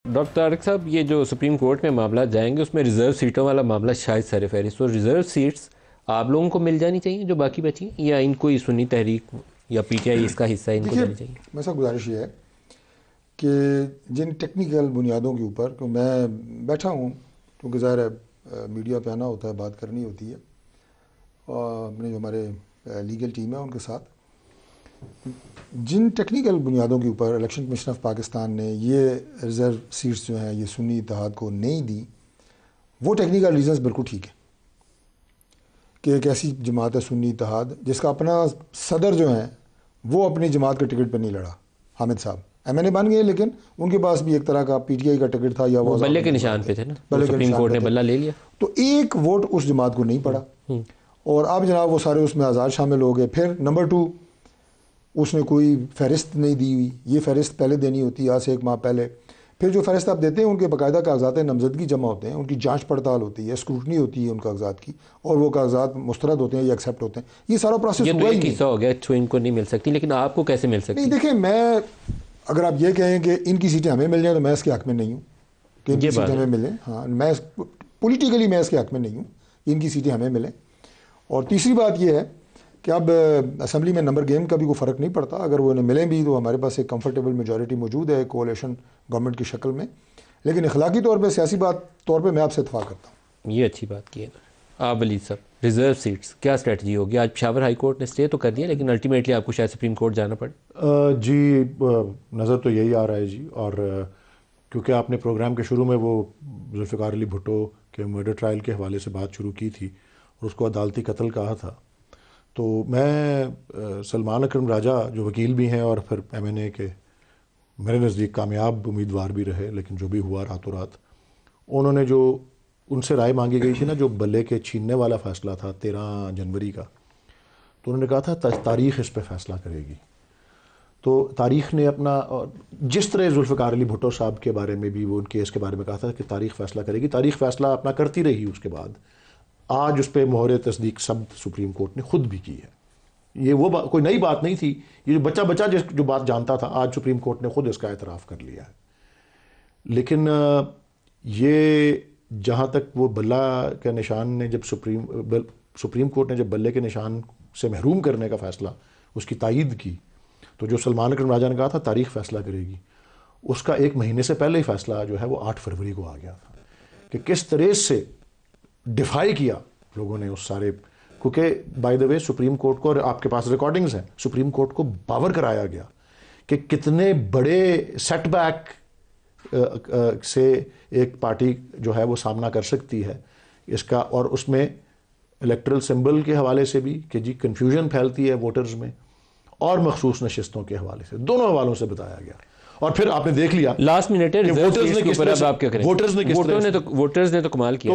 Doctor Tarak साहब, ये जो सुप्रीम कोर्ट में मामला जाएंगे उसमें रिज़र्व सीटों वाला मामला शायद सर फहरिस्त, तो रिज़र्व सीट्स आप लोगों को मिल जानी चाहिए जो बाकी बची हैं, या इनको ही सुन्नी तहरीक या पीटीआई इसका हिस्सा इनको जानी चाहिए? मेरा सा गुजारिश ये है कि जिन टेक्निकल बुनियादों के ऊपर, तो मैं बैठा हूँ क्योंकि ज़ाहिर है मीडिया पे आना होता है, बात करनी होती है, और अपने जो हमारे लीगल टीम है उनके साथ, जिन टेक्निकल बुनियादों के ऊपर इलेक्शन कमीशन ऑफ पाकिस्तान ने ये रिज़र्व सीट्स जो हैं ये सुन्नी इत्तेहाद को नहीं दी, वो टेक्निकल रीजंस बिल्कुल ठीक है कि एक ऐसी जमात है सुन्नी इत्तेहाद जिसका अपना सदर जो है वो अपनी जमात के टिकट पर नहीं लड़ा, हामिद साहब एमएनए बन गए, लेकिन उनके पास भी एक तरह का पीटीआई का टिकट था, या वो बल्ले के निशान पे थे ना, सुप्रीम कोर्ट ने बल्ला ले लिया, तो एक वोट उस जमात को नहीं पड़ा, और अब जनाब वो सारे उसमें आज़ाद शामिल हो गए। फिर नंबर 2, उसने कोई फहरिस्त नहीं दी हुई, ये फहरिस्त पहले देनी होती है आज से 1 माह पहले। फिर जो फहरिस्त आप देते हैं उनके बाकायदा कागजात नामजदगी जमा होते हैं, उनकी जांच पड़ताल होती है, स्क्रूटनी होती है उन कागजात की, और वो कागजात मुस्तरद होते हैं या एक्सेप्ट होते हैं। ये सारा प्रोसेस हुआ ही हो गया, तो इनको नहीं मिल सकती, लेकिन आपको कैसे मिल सकती? नहीं, देखें, मैं अगर आप ये कहें कि इनकी सीटें हमें मिल जाए तो मैं इसके हक में नहीं हूँ कि इनकी सीटें हमें मिलें। हाँ, मैं पॉलिटिकली मैं इसके हक में नहीं हूँ, इनकी सीटें हमें मिलें। और तीसरी बात यह है कि अब असेंबली में नंबर गेम का भी कोई फ़र्क नहीं पड़ता, अगर वो इन्हें मिलें भी तो हमारे पास एक कंफर्टेबल मेजॉरिटी मौजूद है कोalition गवर्नमेंट की शक्ल में। लेकिन अखलाकी तौर पर, सियासी तौर पर मैं आपसे इत्तेफाक करता हूँ। ये अच्छी बात की है ना। आप वलीद साहब, रिजर्व सीट्स क्या स्ट्रेटजी होगी? आज पेशावर हाई कोर्ट ने स्टे तो कर दिया, लेकिन अल्टीमेटली आपको शायद सुप्रीम कोर्ट जाना पड़े। जी, नज़र तो यही आ रहा है जी। और क्योंकि आपने प्रोग्राम के शुरू में वो जुल्फ़िकार अली भुट्टो के मर्डर ट्रायल के हवाले से बात शुरू की थी और उसको अदालती कत्ल कहा था, तो मैं सलमान अकरम राजा जो वकील भी हैं और फिर एमएनए के मेरे नज़दीक कामयाब उम्मीदवार भी रहे, लेकिन जो भी हुआ रातों रात, उन्होंने जो उनसे राय मांगी गई थी ना, जो बल्ले के छीनने वाला फ़ैसला था 13 जनवरी का, तो उन्होंने कहा था तारीख़ इस पर फ़ैसला करेगी। तो तारीख़ ने अपना, जिस तरह जुल्फ़िकार अली भुट्टो साहब के बारे में भी वो उन केस के बारे में कहा था कि तारीख़ फ़ैसला करेगी, तारीख़ फ़ैसला अपना करती रही। उसके बाद आज उस पर मोहर तस्दीक सब सुप्रीम कोर्ट ने ख़ुद भी की है। ये वो कोई नई बात नहीं थी, ये जो बच्चा जो बात जानता था, आज सुप्रीम कोर्ट ने ख़ुद इसका एतराफ़ कर लिया है। लेकिन ये जहाँ तक वो बल्ला के निशान ने जब सुप्रीम कोर्ट ने जब बल्ले के निशान से महरूम करने का फ़ैसला उसकी तायीद की, तो जो सलमान अकरम राजा ने कहा था तारीख़ फ़ैसला करेगी, उसका 1 महीने से पहले ही फ़ैसला जो है वो 8 फरवरी को आ गया था कि किस तरह से डिफाई किया लोगों ने उस सारे, क्योंकि by the way supreme court को, और आपके पास रिकॉर्डिंग्स हैं, सुप्रीम कोर्ट को बावर कराया गया कि कितने बड़े सेटबैक से एक पार्टी जो है वो सामना कर सकती है इसका, और उसमें इलेक्ट्रल सिंबल के हवाले से भी कि जी कन्फ्यूजन फैलती है वोटर्स में, और मखसूस नशिस्तों के हवाले से, दोनों हवालों से बताया गया। और फिर आपने देख लिया लास्ट मिनट है, वोटर्स ने तो कमाल किया।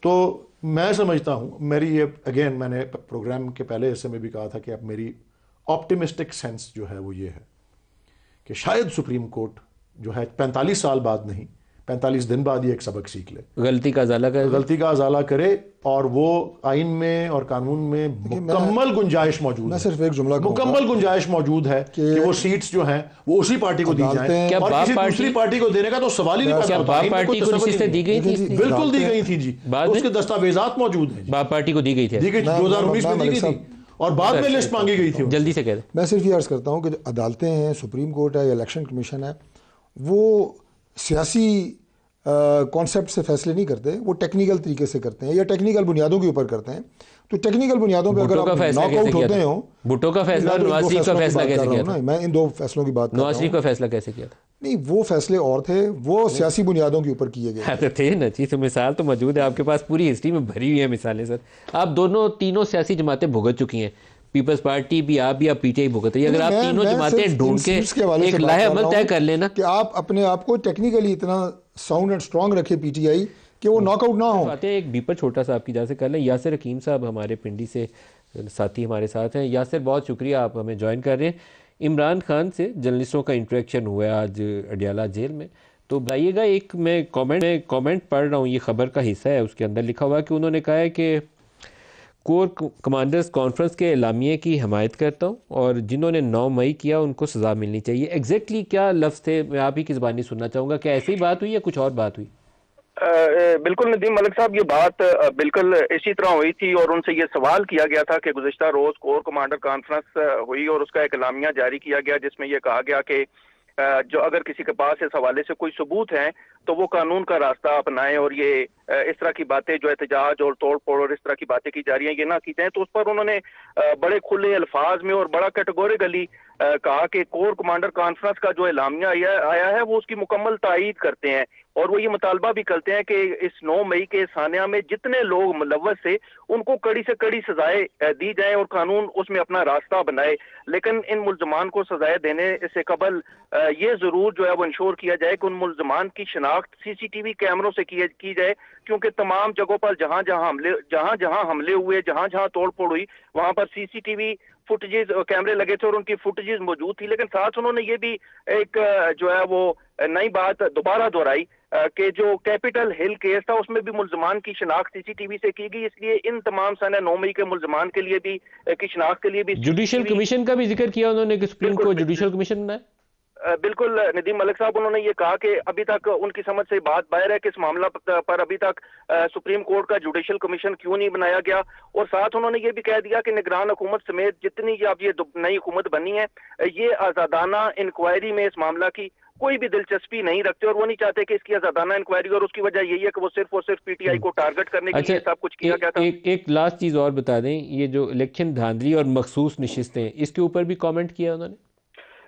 तो मैं समझता हूँ, मेरी ये अगेन मैंने प्रोग्राम के पहले हिस्से में भी कहा था कि अब मेरी ऑप्टिमिस्टिक सेंस जो है वो ये है कि शायद सुप्रीम कोर्ट जो है 45 साल बाद नहीं, 45 दिन बाद ये एक सबक सीख ले, गलती का अजाला करे, और वो आइन में और कानून में मुकम्मल गुंजाइश मौजूद है। सिर्फ एक जुमला, मुकम्मल गुंजाइश मौजूद है कि वो सीट्स जो हैं वो उसी पार्टी को दी जाए, और किसी दूसरी पार्टी को देने का तो सवाल ही नहीं पैदा होता। पार्टी को नशिस्तें दी गई थी, बिल्कुल दी गई थी जी, उसके दस्तावेजात मौजूद हैं। बाप पार्टी को दी गई थी, 2019 में दी गई थी, और बाद में लिस्ट मांगी गई थी। जल्दी से कह दे। मैं सिर्फ ये अर्ज करता हूँ कि अदालतें हैं, सुप्रीम कोर्ट है या इलेक्शन कमीशन है, वो सियासी कॉन्सेप्ट से फैसले नहीं करते, वो टेक्निकल तरीके से करते हैं या टेक्निकल बुनियादों के ऊपर करते हैं। तो टेक्निकल बुनियादों पे अगर आप नॉकआउट होते हो, भुट्टो का फैसला, नवाज शरीफ का फैसला कैसे किया था? मैं इन 2 फैसलों की बात कर रहा हूं। नवाज शरीफ का फैसला कैसे किया था? नहीं, वो फैसले और थे, वो सियासी बुनियादों के ऊपर किए गए थे ना जी। तो मिसाल तो मौजूद है आपके पास, पूरी हिस्ट्री में भरी हुई है मिसालें सर। आप तीनों सियासी जमातें भुगत चुकी हैं, पीपल्स पार्टी भी, आप भी, आप पीटीआई भुगत रही है। अगर आप तीनों जमातें ढूंढ के एक लाहे अमल तय कर लेना कि आप अपने आप को टेक्निकली इतना साउंड एंड स्ट्रांग रखे पीटीआई कि वो नॉकआउट ना हो। एक बीपर छोटा सा आपकी जैसे कर लें। यासिर हकीम साहब हमारे पिंडी से साथी हमारे साथ हैं। यासिर, बहुत शुक्रिया, आप हमें ज्वाइन कर रहे हैं। इमरान खान से जर्नलिस्टों का इंटरेक्शन हुआ आज अडियाला जेल में, तो बताइएगा। एक मैं कमेंट पढ़ रहा हूँ, ये खबर का हिस्सा है, उसके अंदर लिखा हुआ है कि उन्होंने कहा है कि कोर कमांडर्स कॉन्फ्रेंस के एलामिये की हमायत करता हूँ और जिन्होंने 9 मई किया उनको सज़ा मिलनी चाहिए। एग्जैक्टली क्या लफ्ज़ थे, मैं आप ही की ज़बानी सुनना चाहूँगा। क्या ऐसी ही बात हुई या कुछ और बात हुई? बिल्कुल नदीम मलिक साहब, ये बात बिल्कुल इसी तरह हुई थी और उनसे ये सवाल किया गया था कि गुज़िश्ता रोज कोर कमांडर कॉन्फ्रेंस हुई और उसका एक एलामिया जारी किया गया जिसमें यह कहा गया कि जो अगर किसी के पास इस हवाले से कोई सबूत है तो वो कानून का रास्ता अपनाएं और ये इस तरह की बातें जो एहतजाज और तोड़ फोड़ और इस तरह की बातें की जा रही हैं ये ना की जाए। तो उस पर उन्होंने बड़े खुले अल्फाज में और बड़ा कैटेगोरिकली कहा कि कोर कमांडर कॉन्फ्रेंस का जो एलामिया आया है वो उसकी मुकम्मल तायीद करते हैं और वो ये मुतालबा भी करते हैं कि इस 9 मई के सानिया में जितने लोग मुलव्वस थे उनको कड़ी से कड़ी सजाएं दी जाएं और कानून उसमें अपना रास्ता बनाए। लेकिन इन मुल्जमान को सजाएं देने से कबल ये जरूर जो है वो इंश्योर किया जाए कि उन मुल्जमान की शनाख्त सीसीटीवी कैमरों से की जाए, क्योंकि तमाम जगहों पर जहां जहां हमले हुए, जहां जहां तोड़ फोड़ हुई, वहां पर सीसीटीवी फुटेजेस कैमरे लगे थे और उनकी फुटेजेस मौजूद थी। लेकिन साथ उन्होंने ये भी एक जो है वो नई बात दोबारा दोहराई कि जो कैपिटल हिल केस था उसमें भी मुल्जमान की शनाख्त सीसीटीवी से की गई, इसलिए इन तमाम सने 9 मई के मुल्जमान के लिए भी की शनाख्त के लिए भी जुडिशल कमीशन का भी जिक्र किया उन्होंने कि सुप्रीम कोर्ट जुडिशल कमीशन बनाए। बिल्कुल नदीम मलिक साहब, उन्होंने ये कहा कि अभी तक उनकी समझ से बात बाहर है कि इस मामला पर अभी तक सुप्रीम कोर्ट का जुडिशल कमीशन क्यों नहीं बनाया गया। और साथ उन्होंने ये भी कह दिया कि निगरान हुकूमत समेत जितनी अब ये नई हुकूमत बनी है ये आजादाना इंक्वायरी में इस मामला की कोई भी दिलचस्पी नहीं रखते और वो नहीं चाहते कि इसकी आजादाना इंक्वायरी, और उसकी वजह यही है कि वो सिर्फ और सिर्फ पीटीआई को टारगेट करने के लिए सब कुछ किया गया था। एक लास्ट चीज और बता दें, ये जो इलेक्शन धांधली और मखसूस नशिस्तें इसके ऊपर भी कमेंट किया उन्होंने।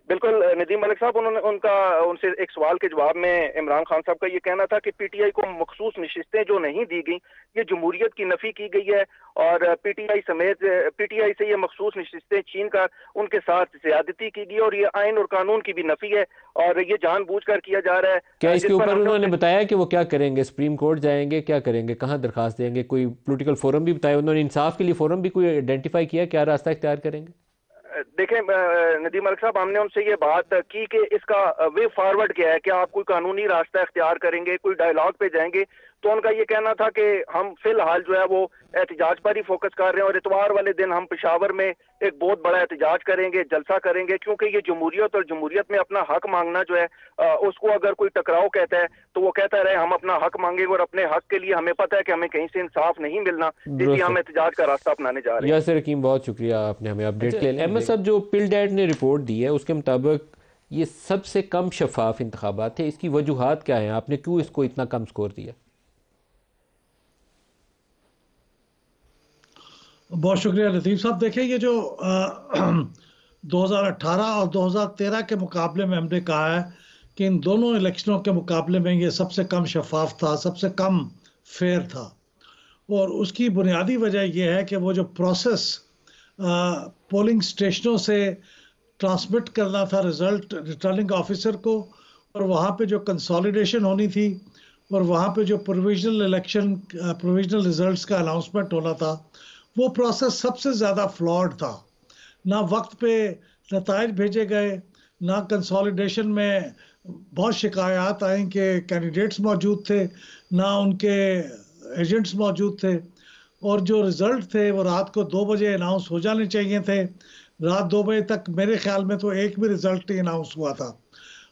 बिल्कुल नदीम मलिक साहब, उनसे एक सवाल के जवाब में इमरान खान साहब का ये कहना था कि पीटीआई को मखसूस नशिस्तें जो नहीं दी गई ये जमहूरियत की नफी की गई है और पीटीआई से ये मखसूस नशिस्तें छीन कर उनके साथ ज्यादती की गई और ये आइन और कानून की भी नफी है और ये जानबूझकर किया जा रहा है। क्या इसके ऊपर उन्होंने बताया कि वो क्या करेंगे? सुप्रीम कोर्ट जाएंगे, क्या करेंगे, कहाँ दरखास्त देंगे? कोई पोलिटिकल फोरम भी बताया उन्होंने? इंसाफ के लिए फोरम भी कोई आइडेंटिफाई किया, क्या रास्ता इख्तियार करेंगे? देखें नदीम मलिक साहब, हमने उनसे ये बात की कि इसका वे फॉरवर्ड क्या है, क्या आप कोई कानूनी रास्ता इख्तियार करेंगे, कोई डायलॉग पे जाएंगे? तो उनका ये कहना था कि हम फिलहाल जो है वो एहतजाज पर ही फोकस कर रहे हैं और इतवार वाले दिन हम पेशावर में एक बहुत बड़ा एहतजाज करेंगे, जलसा करेंगे, क्योंकि ये जमहूरियत और जमहूरियत में अपना हक मांगना जो है उसको अगर कोई टकराव कहता है तो वो कहता रहे हम अपना हक मांगेंगे और अपने हक के लिए हमें पता है कि हमें कहीं से इंसाफ नहीं मिलना, इसलिए हम एहतजाज का रास्ता अपनाने जा रहे हैं। यासिर हकीम, बहुत शुक्रिया, आपने हमें अपडेट किया। अहमद साहब, जो पिलडैड ने रिपोर्ट दी है उसके मुताबिक ये सबसे कम शफाफ इंतखाबात थे, इसकी वजूहात क्या है? आपने क्यों इसको इतना कम स्कोर दिया? बहुत शुक्रिया लतीफ़ साहब। देखिए, ये जो 2018 और 2013 के मुकाबले में हमने कहा है कि इन दोनों इलेक्शनों के मुकाबले में ये सबसे कम शफाफ था, सबसे कम फेयर था। और उसकी बुनियादी वजह यह है कि वो जो प्रोसेस पोलिंग स्टेशनों से ट्रांसमिट करना था रिज़ल्ट रिटर्निंग ऑफिसर को, और वहाँ पे जो कंसोलिडेशन होनी थी और वहाँ पे जो प्रोविजनल रिजल्ट्स का अनाउंसमेंट होना था, वो प्रोसेस सबसे ज़्यादा फ्लॉड था। ना वक्त पे नताइज भेजे गए, ना कंसोलिडेशन में बहुत शिकायत आई कि कैंडिडेट्स मौजूद थे, ना उनके एजेंट्स मौजूद थे, और जो रिज़ल्ट थे वो रात को 2 बजे अनाउंस हो जाने चाहिए थे। रात 2 बजे तक मेरे ख्याल में तो एक भी रिज़ल्ट नहीं अनाउंस हुआ था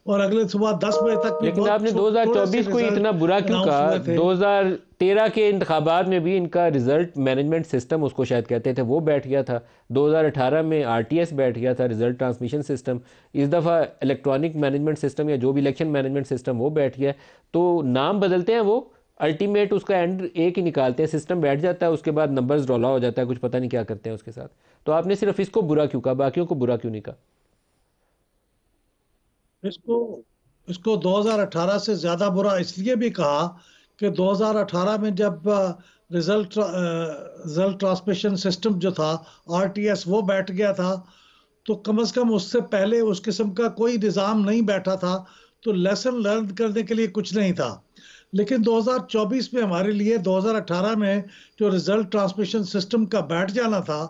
और अगले सुबह 10 बजे तक भी। लेकिन आपने 2024 को इतना बुरा क्यों कहा? 2013 के इंतखाबात में भी इनका रिजल्ट मैनेजमेंट सिस्टम, उसको शायद कहते थे, वो बैठ गया था। 2018 में आरटीएस बैठ गया था, रिजल्ट ट्रांसमिशन सिस्टम। इस दफ़ा इलेक्ट्रॉनिक मैनेजमेंट सिस्टम या जो भी इलेक्शन मैनेजमेंट सिस्टम वो बैठ गया। तो नाम बदलते हैं, वो अल्टीमेट उसका एंड एक ही निकालते हैं, सिस्टम बैठ जाता है, उसके बाद नंबर्स रौला हो जाता है, कुछ पता नहीं क्या करते हैं उसके साथ। तो आपने सिर्फ इसको बुरा क्यों कहा, बाकियों को बुरा क्यों नहीं कहा? इसको 2018 से ज़्यादा बुरा इसलिए भी कहा कि 2018 में जब रिजल्ट ट्रांसमिशन सिस्टम जो था आरटीएस वो बैठ गया था, तो कम से कम उससे पहले उस किस्म का कोई निज़ाम नहीं बैठा था, तो लेसन लर्न करने के लिए कुछ नहीं था। लेकिन 2024 में हमारे लिए 2018 में जो रिजल्ट ट्रांसमिशन सिस्टम का बैठ जाना था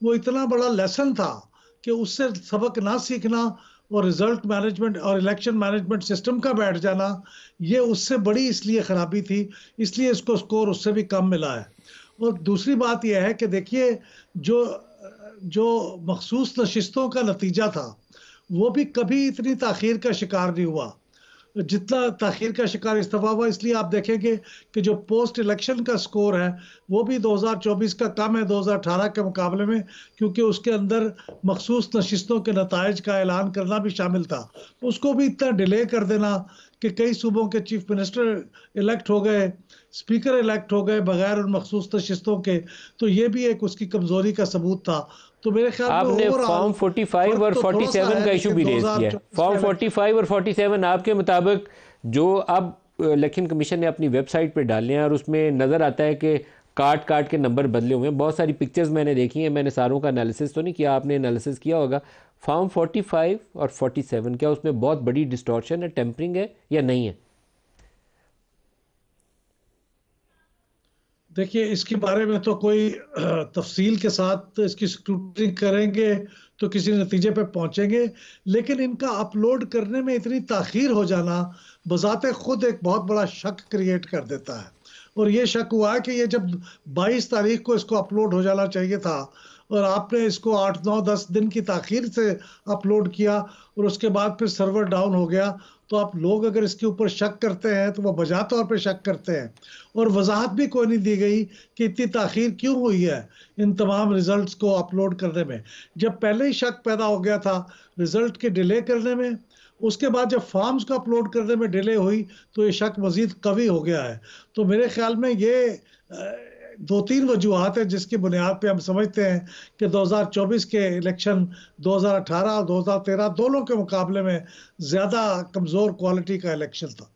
वो इतना बड़ा लेसन था कि उससे सबक ना सीखना और रिजल्ट मैनेजमेंट और इलेक्शन मैनेजमेंट सिस्टम का बैठ जाना, ये उससे बड़ी इसलिए ख़राबी थी, इसलिए इसको स्कोर उससे भी कम मिला है। और दूसरी बात यह है कि देखिए, जो जो मखसूस नशिस्तों का नतीजा था वो भी कभी इतनी ताखीर का शिकार नहीं हुआ जितना ताखीर का शिकार इस दफा हुआ। इसलिए आप देखेंगे कि जो पोस्ट इलेक्शन का स्कोर है वो भी 2024 का कम है 2018 के मुकाबले में, क्योंकि उसके अंदर मखसूस नशिस्तों के नताइज का ऐलान करना भी शामिल था। उसको भी इतना डिले कर देना कि कई सूबों के चीफ मिनिस्टर इलेक्ट हो गए, स्पीकर इलेक्ट हो गए बगैर उन मखसूस नशिस्तों के, तो ये भी एक उसकी कमजोरी का सबूत था। तो मेरे ख्याल में आपने ओवरऑल फॉर्म 45 और 47 का इशू भी रेज किया है। फॉर्म 45 और 47 आपके मुताबिक जो अब इलेक्शन कमीशन ने अपनी वेबसाइट पे डाले हैं और उसमें नज़र आता है कि काट काट के नंबर बदले हुए हैं। बहुत सारी पिक्चर्स मैंने देखी हैं, मैंने सारों का एनालिसिस तो नहीं किया, आपने एनालिसिस किया होगा। फॉर्म 45 और 47 क्या उसमें बहुत बड़ी डिस्टॉर्शन है, टेम्परिंग है या नहीं है? देखिए, इसके बारे में तो कोई तफसील के साथ इसकी स्क्रूटनी करेंगे तो किसी नतीजे पे पहुंचेंगे, लेकिन इनका अपलोड करने में इतनी ताखीर हो जाना बजाते खुद एक बहुत बड़ा शक क्रिएट कर देता है। और ये शक हुआ है कि ये जब 22 तारीख को इसको अपलोड हो जाना चाहिए था और आपने इसको 8, 9, 10 दिन की ताखीर से अपलोड किया और उसके बाद फिर सर्वर डाउन हो गया, तो आप लोग अगर इसके ऊपर शक करते हैं तो वह बजा तौर पर शक करते हैं। और वजाहत भी कोई नहीं दी गई कि इतनी ताखीर क्यों हुई है इन तमाम रिजल्ट्स को अपलोड करने में, जब पहले ही शक पैदा हो गया था रिजल्ट के डिले करने में। उसके बाद जब फॉर्म्स को अपलोड करने में डिले हुई तो ये शक मजीद कवी हो गया है। तो मेरे ख्याल में ये 2-3 वजूहात है जिसकी बुनियाद पे हम समझते हैं कि 2024 के इलेक्शन 2018 और 2013 दोनों के मुकाबले में ज़्यादा कमज़ोर क्वालिटी का इलेक्शन था।